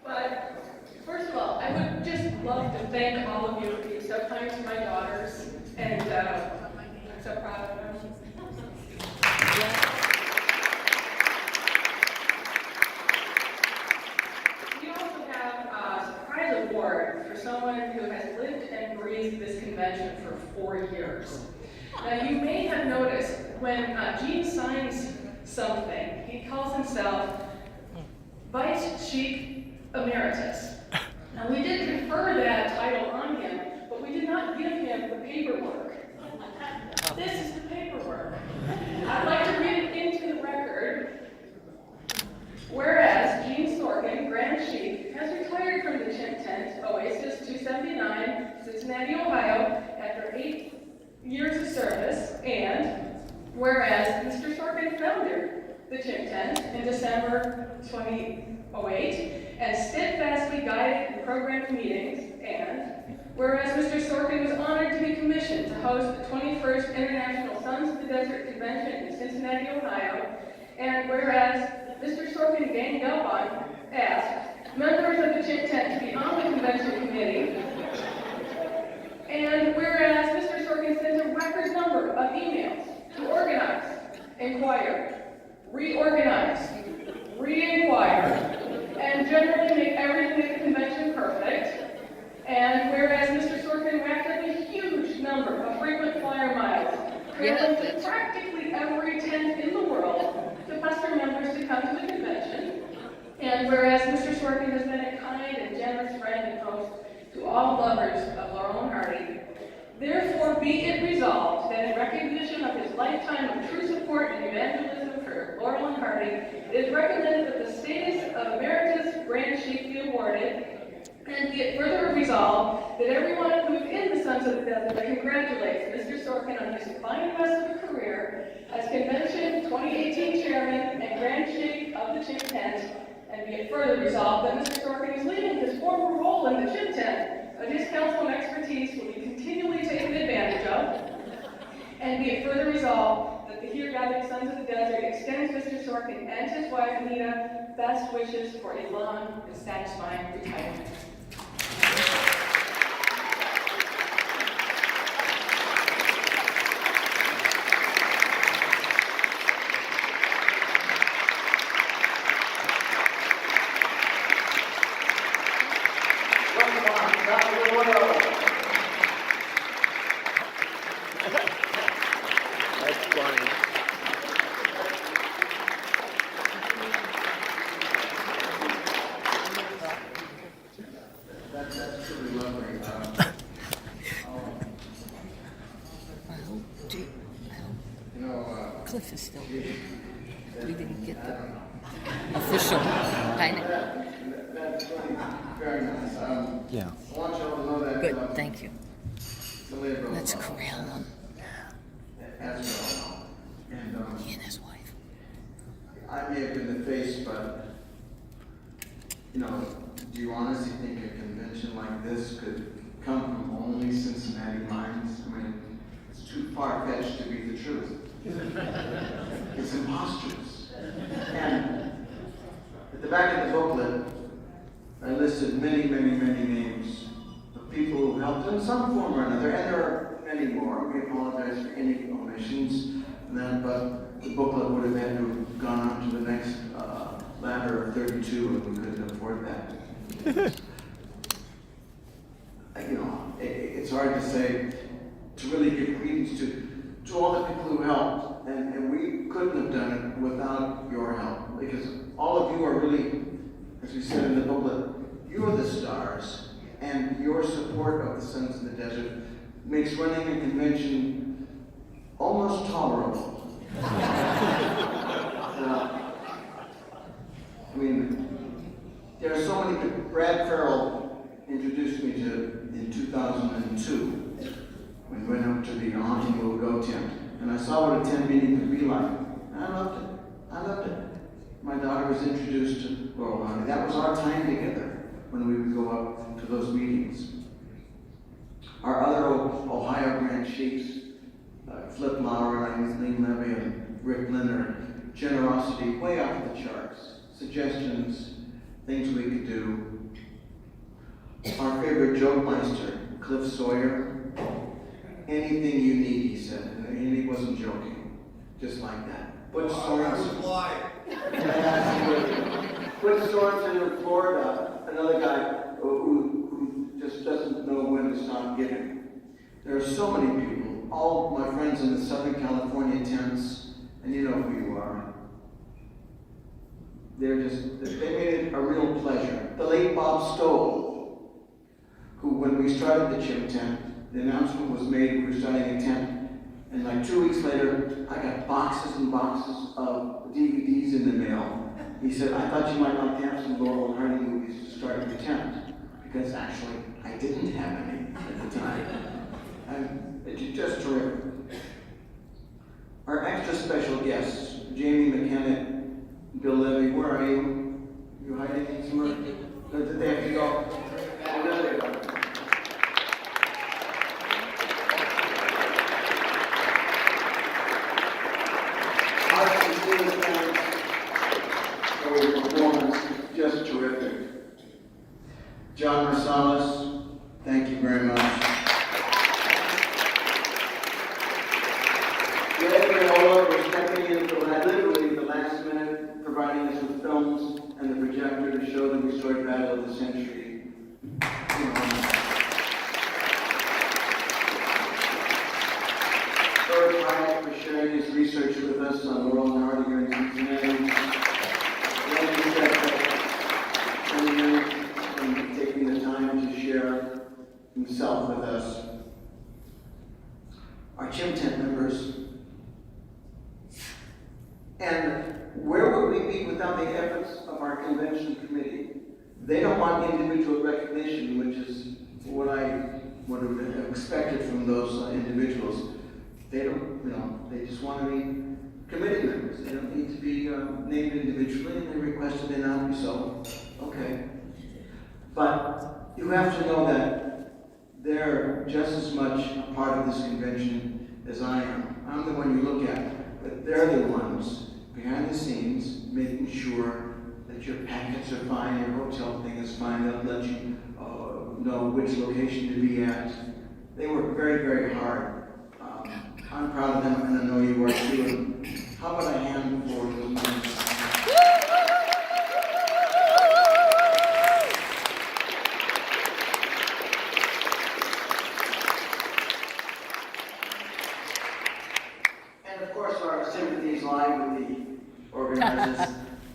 But first of all, I would just love to thank all of you for being so kind to my daughters, and I'm so proud of them. We also have a surprise award for someone who has lived and breathed this convention for 4 years. Now, you may have noticed when Gene signs something, he calls himself Vice Chief Emeritus. Now, we did confer that title on him, but we did not give him the paperwork. This is the paperwork. I'd like to read it into the record. Whereas Gene Sorkin, Grand Chief, has retired from the Chimp Tent, Oasis 279, Cincinnati, Ohio, after 8 years of service, and whereas Mr. Sorkin founded the Chimp Tent in December 2008 and steadfastly guided the program meetings, and whereas Mr. Sorkin was honored to be commissioned to host the 21st International Sons of the Desert Convention in Cincinnati, Ohio, and whereas Mr. Sorkin ganged up on, asked members of the Chimp Tent to be on the convention committee, and whereas Mr. Sorkin sent a record number of emails to organize, inquire, reorganize, re-inquire, and generally make everything at the convention perfect, and whereas Mr. Sorkin racked up a huge number of frequent flyer miles, traveling to practically every tent in the world to pester members to come to the convention, and whereas Mr. Sorkin has been a kind and generous friend and host to all lovers of Laurel and Hardy, therefore be it resolved that in recognition of his lifetime of true support and evangelism for Laurel and Hardy, it is recommended that the status of Emeritus Grand Chief be awarded, and be it further resolved that everyone within the Sons of the Desert congratulates Mr. Sorkin on his fine rest of a career as Convention 2018 Chairman and Grand Chief of the Chimp Tent, and be it further resolved that Mr. Sorkin is leaving his former role in the Chimp Tent, but his counsel and expertise will be continually taken advantage of, and be it further resolved that the here gathered Sons of the Desert extends Mr. Sorkin and his wife Anita best wishes for a long and satisfying retirement. Cliff is still here. We didn't get the official kind of. That's very nice. Yeah. I want you all to know that. Good, thank you. That's That's Corral, as well. And he and his wife. I may have been the face, but do you honestly think a convention like this could come from only Cincinnati minds? I mean, it's too far-fetched to be the truth. It's impostures. And at the back of the booklet, I listed many, many, many names of people who helped in some form or another, and there are many more. We apologize for any omissions, but the booklet would have had to have gone on to the next ladder of 32, and we couldn't afford that. It's hard to say, to really give credence to all the people who helped, and we couldn't have done it without your help, because all of you are really, as we said in the booklet, you're the stars, and your support of the Sons of the Desert makes running a convention almost tolerable. There are so many. Brad Farrell introduced me to in 2002 when we went up to the annual Go tent, and I saw what a tent meeting could be like. And I loved it. I loved it. My daughter was introduced to Laurel Honey. That was our time together when we would go up to those meetings. Our other Ohio Grand Chiefs, Flip Lauer, Lane Levy, and Rick Linder, generosity way off the charts. suggestions, things we could do. Our favorite joke meister, Cliff Sawyer, anything you need, he said, and he wasn't joking, just like that. Butch Sorensen. Butch Sorensen in Florida, another guy who just doesn't know when to stop giving. There are so many people, all my friends in the Southern California tents, and you know who you are. They made it a real pleasure. The late Bob Stoll, who when we started the Chim Tent, the announcement was made we were starting a tent, and like 2 weeks later, I got boxes and boxes of DVDs in the mail. He said, I thought you might like to have some Laurel and Hardy movies to start your tent, because actually, I didn't have any at the time. And it's just terrific. Our extra special guests, Jamie McKenna, Bill Levy, where are you? You hiding somewhere? Did they have to go? Oh, there they go. Our sincere thanks for your performance, just terrific. John Marsalis, thank you very much. Greg and Ola were stepping in literally the last minute, providing us with films and the projector to show the restored Battle of the Century. George Hyatt for sharing his research with us on Laurel and Hardy here in Cincinnati. And taking the time to share himself with us. Our Chim Tent members. And where would we be without the efforts of our convention committee? They don't want individual recognition, which is what I would have expected from those individuals. They don't, they just want to be committee members. They don't need to be named individually, and they requested they not be so. Okay. But you have to know that they're just as much a part of this convention as I am. I'm the one you look at, but they're the ones behind the scenes making sure that your packets are fine, your hotel thing is fine, they'll let you know which location to be at. They work very, very hard. I'm proud of them, and I know you are too. How about a hand for those members? And of course, our sympathies lie with the organizers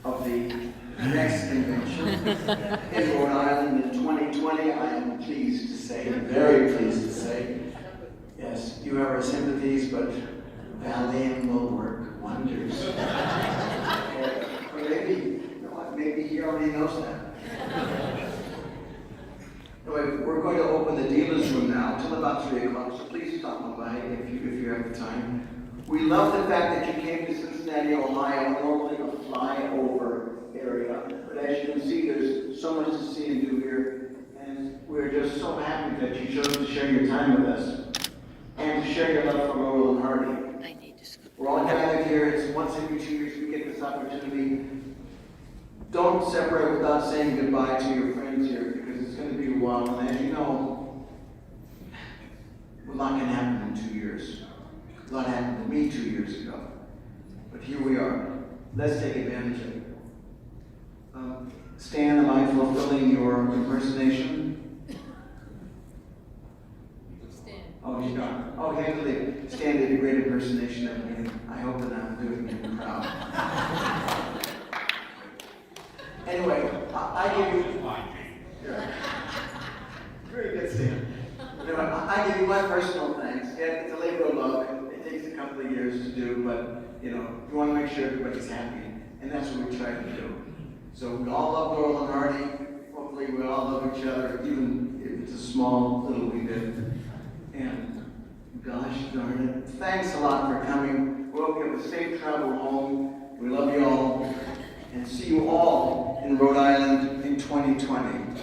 of the next convention in Rhode Island in 2020. I am pleased to say, very pleased to say, yes, you have our sympathies, but Valium will work wonders. Or maybe, you know what, maybe he already knows that. Anyway, we're going to open the dealer's room now until about 3 o'clock, so please stop on by if you have the time. We love the fact that you came to Cincinnati, Ohio, normally a flyover area, but as you can see, there's so much to see and do here, and we're just so happy that you chose to share your time with us and to share your love for Laurel and Hardy. We're all gathered here. It's once every 2 years we get this opportunity. Don't separate without saying goodbye to your friends here, because it's going to be a while, and as you know, a lot can happen in 2 years. A lot happened to me 2 years ago, but here we are. Let's take advantage of it. Stan, am I fulfilling your impersonation? Stan. Oh, he's not. Oh, Handley. Stan did a great impersonation of me. I hope that I'm doing him proud. Anyway, I give you... Yeah. Very good, Stan. Anyway, I give you my personal thanks. Yeah, it's a labor of love. It takes a couple of years to do, but, you want to make sure everybody's happy. And that's what we try to do. So we all love Laurel and Hardy. Hopefully we all love each other, even if it's a small little wee bit. And gosh darn it, thanks a lot for coming. We hope you have a safe travel home. We love you all. And see you all in Rhode Island in 2020.